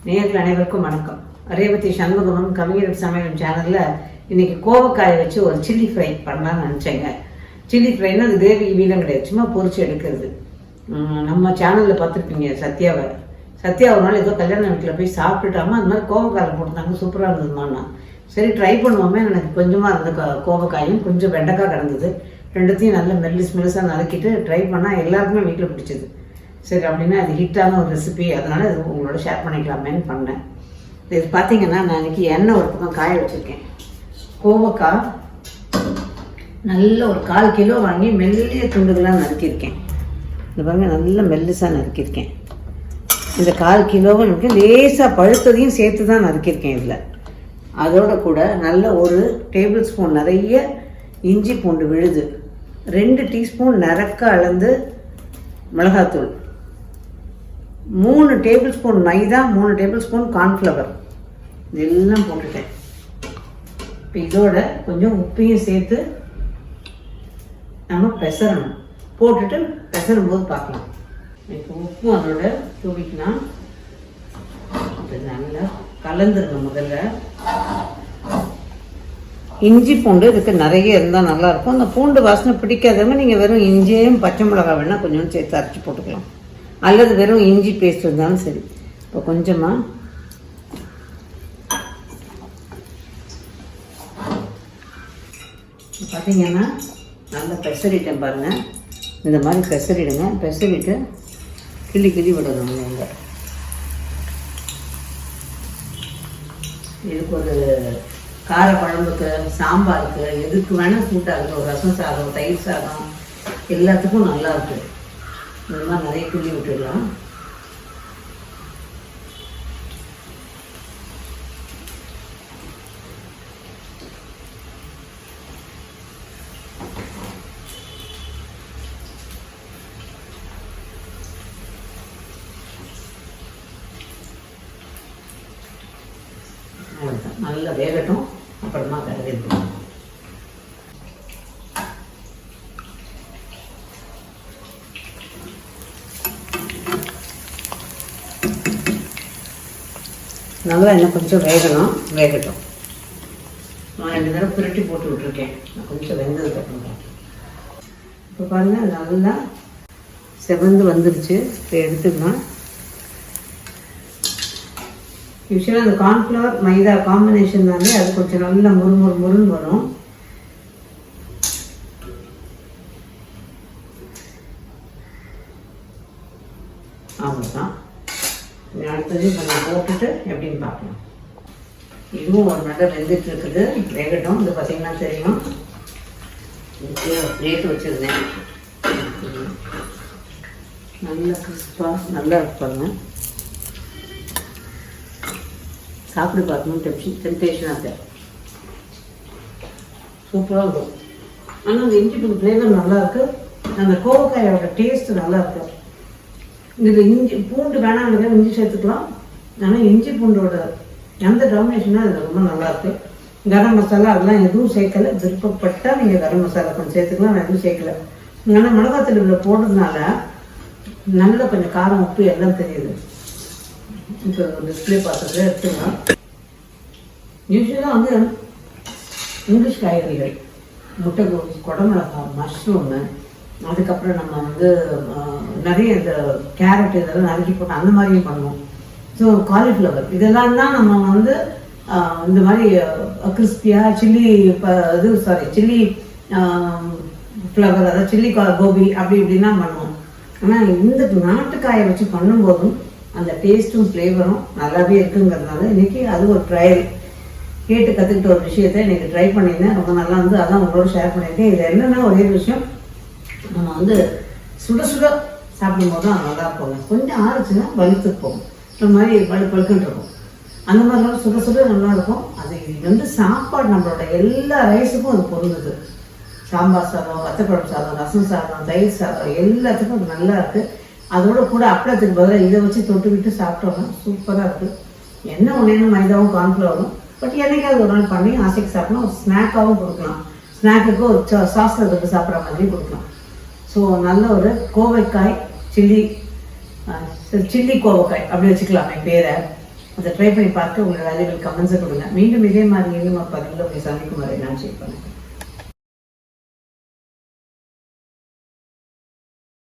நேயர்கள் அனைவருக்கும் வணக்கம். ரேவதி சண்முகமும் கவிஞர் சமையல் சேனலில் இன்னைக்கு கோவக்காயை வச்சு ஒரு சில்லி ஃப்ரை பண்ணலாம்னு நினச்சேங்க. சில்லி ஃப்ரைன்னா அது கிரேவி வீலம் கிடையாது, சும்மா பொரிச்சு எடுக்கிறது. நம்ம சேனலில் பார்த்துருப்பீங்க சத்யா ஒரு நாள் ஏதோ கல்யாண வீட்டில் போய் சாப்பிட்டுட்டாமா, அது மாதிரி கோவக்காயில் போட்டுருந்தாங்க, சூப்பராக இருந்ததுமாண்ணா. சரி ட்ரை பண்ணுவோமே. எனக்கு கொஞ்சமாக இருந்த கோவக்காயும் கொஞ்சம் வெண்டைக்காய் கிடந்தது, ரெண்டுத்தையும் நல்லா மெல்லிஸாக நறுக்கிட்டு ட்ரை பண்ணால் எல்லாருக்குமே வீட்டில் பிடிச்சது. சரி அப்படின்னா அது ஹிட்டான ஒரு ரெசிபி, அதனால் இது உங்களோட ஷேர் பண்ணிக்கலாமேன்னு பண்ணேன். இது பார்த்தீங்கன்னா நான் இன்றைக்கி எண்ணெய் ஒரு பக்கம் காய வச்சுருக்கேன். கோவக்காய் நல்ல ஒரு 1/4 கிலோ வாங்கி மெல்லிய துண்டுகளாக நறுக்கியிருக்கேன். இந்த பாருங்க நல்ல மெல்லிசாக நறுக்கியிருக்கேன். இந்த 1/4 கிலோவும் எனக்கு லேசாக பழுத்ததையும் சேர்த்து தான் நறுக்கியிருக்கேன். இதில் அதோட கூட நல்ல ஒரு டேபிள் ஸ்பூன் நிறைய இஞ்சி பூண்டு விழுது, 2 டீஸ்பூன் நிறக்க அளந்து மிளகாத்தூள், 3 டேபிள் ஸ்பூன் மைதா, 3 டேபிள் ஸ்பூன் கார்ன்ஃப்ளவர் இதெல்லாம் போட்டுட்டேன். இப்போ இதோட கொஞ்சம் உப்பையும் சேர்த்து நம்ம பெசரணும். போட்டுட்டு பெசரும் போது பார்க்கலாம். இப்போ உப்பும் அதோட தூவிக்கலாம். நல்லா கலந்துருங்க. முதல்ல இஞ்சி பூண்டு இதுக்கு நிறைய இருந்தால் நல்லாயிருக்கும். அந்த பூண்டு வாசனை பிடிக்காதவங்க நீங்கள் வெறும் இஞ்சியையும் பச்சை மிளகாய் வேணால் கொஞ்சம் சேர்த்து அரைச்சி போட்டுக்கலாம், அல்லது வெறும் இஞ்சி பேஸ்ட் இருந்தாலும் சரி. இப்போ கொஞ்சமாக பார்த்தீங்கன்னா நல்லா பெசரிட்டேன் பாருங்கள். இந்த மாதிரி பெசரிடுங்க. பெசரிட்டு கிள்ளி விடணும். நீங்கள் இதுக்கு ஒரு கார குழம்புக்கு, சாம்பாருக்கு, எதுக்கு வேணால் சூட்டாகுது. ஒரு ரசம் சாதம், தயிர் சாதம் எல்லாத்துக்கும் நல்லா இருக்குது. இந்த மாதிரி நிறைய கிள்ளி விட்டுடலாம். நல்லா வேகட்டும், அப்புறமா கருவேப்பிலை. நல்லா இன்னும் கொஞ்சம் வேகட்டும். நான் 2 தடவை புரட்டி போட்டு விட்டுருக்கேன். நான் கொஞ்சம் வெந்ததுக்கப்புறம் இப்போ பாருங்கள் நல்லா செவந்து வந்துருச்சு. இப்போ எடுத்துக்கலாம். யூஸ்வலாக அந்த கார்ன்ஃப்ளவர் மைதா காம்பினேஷன்னாலே அது கொஞ்சம் நல்லா முருன்னு வரும். அவ்வளோதான். அடுத்தது இப்போ நான் போட்டுட்டு எப்படின்னு பார்க்கலாம். இதுவும் ஒரு நல்லா வெந்துட்டு இருக்குது, வேகட்டும். இது பார்த்தீங்கன்னா தெரியும். பிளேட் வச்சுருந்தேன். நல்லா கிறிஸ்பாக நல்லா இருப்பாங்க. சாப்பிட்டு பார்க்கணும். டெம்டேஷனாக இருக்கு. சூப்பராக இருக்கும். ஆனால் அந்த இஞ்சி பூண்டு ஃப்ளேவர் நல்லாயிருக்கு. அந்த கோவக்காயோட டேஸ்ட்டு நல்லாயிருக்கு. இதில் இஞ்சி பூண்டு வேணாம், இஞ்சி சேர்த்துக்கலாம். ஆனால் இஞ்சி பூண்டோட எந்த டாமினேஷனாக அதில் ரொம்ப நல்லாயிருக்கு. கரம் மசாலா அதெல்லாம் எதுவும் சேர்க்கலை. விருப்பப்பட்டால் நீங்கள் கரம் மசாலா கொஞ்சம் சேர்த்துக்கலாம், நான் எதுவும் சேர்க்கலை. ஆனால் மிளகாத்தூள் இதில் போடுறதுனால நல்லா கொஞ்சம் காரம் உப்பு எல்லாம் தெரியுது. இப்போ டிஸ்பிளே பார்த்துட்டு எடுத்துக்கலாம். யூஸ்வலாக வந்து இங்கிலீஷ் காய்கறிகள், முட்டைகோஸ், குடமிளகாய், மஷ்ரூமு, அதுக்கப்புறம் நம்ம வந்து நிறைய இந்த கேரட் இதெல்லாம் நறுக்கி போட்டு அந்த மாதிரியும் பண்ணுவோம். ஸோ காலிஃப்ளவர் இதெல்லாம் தான் நம்ம வந்து இந்த மாதிரி கிறிஸ்பியாக சில்லி சில்லி ஃப்ளவர், அதாவது சில்லி கோபி அப்படி இப்படின்னா பண்ணுவோம். ஆனால் இந்த நாட்டுக்காயை வச்சு பண்ணும்போதும் அந்த டேஸ்ட்டும் ஃப்ளேவரும் நல்லாவே இருக்குங்கிறதுனால இன்றைக்கி அது ஒரு ட்ரையல். கேட்டு கற்றுக்கிட்ட ஒரு விஷயத்தை இன்றைக்கி ட்ரை பண்ணியிருந்தேன். ரொம்ப நல்லா இருந்து அதான் உங்களோட ஷேர் பண்ணியிருக்கேன். இது என்னென்னா ஒரே விஷயம், நம்ம வந்து சுட சாப்பிடும்போது தான் நல்லா போங்க. கொஞ்சம் ஆறுச்சுன்னா வலுத்து போகும், இந்த மாதிரி பழுக்குன்னு இருக்கும். அந்த மாதிரிலாம் சுட நல்லாயிருக்கும். அது வந்து சாப்பாடு நம்மளோட எல்லா ரைஸுக்கும் அது பொருந்துது. சாம்பார் சாதம், வத்தக்குழம்பு சாதம், ரசம் சாதம், தயிர் சாதம் எல்லாத்துக்கும் அது நல்லா இருக்குது. அதோட கூட அப்பளத்துக்கு பதிலாக இதை வச்சு தொட்டுக்கிட்டு சாப்பிட்டோம்னா சூப்பராக இருக்குது. என்ன ஒன்று மைதாவும் கார்ன்ஃப்ளவரும், பட் என்னைக்காவது ஒரு நாள் பண்ணி ஆசைக்கு சாப்பிடணும். ஒரு ஸ்நாக்காகவும் கொடுக்கலாம். ஸ்நாக்குக்கு ஒரு சாஸ் தொட்டு சாப்பிட்ற மாதிரி கொடுக்கலாம். ஸோ நல்ல ஒரு கோவைக்காய் சில்லி கோவக்காய் அப்படி வச்சுக்கலாமே பேரை. அதை ட்ரை பண்ணி பார்த்து உங்கள் வேல்யூபிள் கமெண்ட்ஸை கொடுங்க. மீண்டும் இதே மாதிரி இன்னும் பதிவில் உங்களை சந்திக்கும் வரை நான் செக் பண்ணேன்.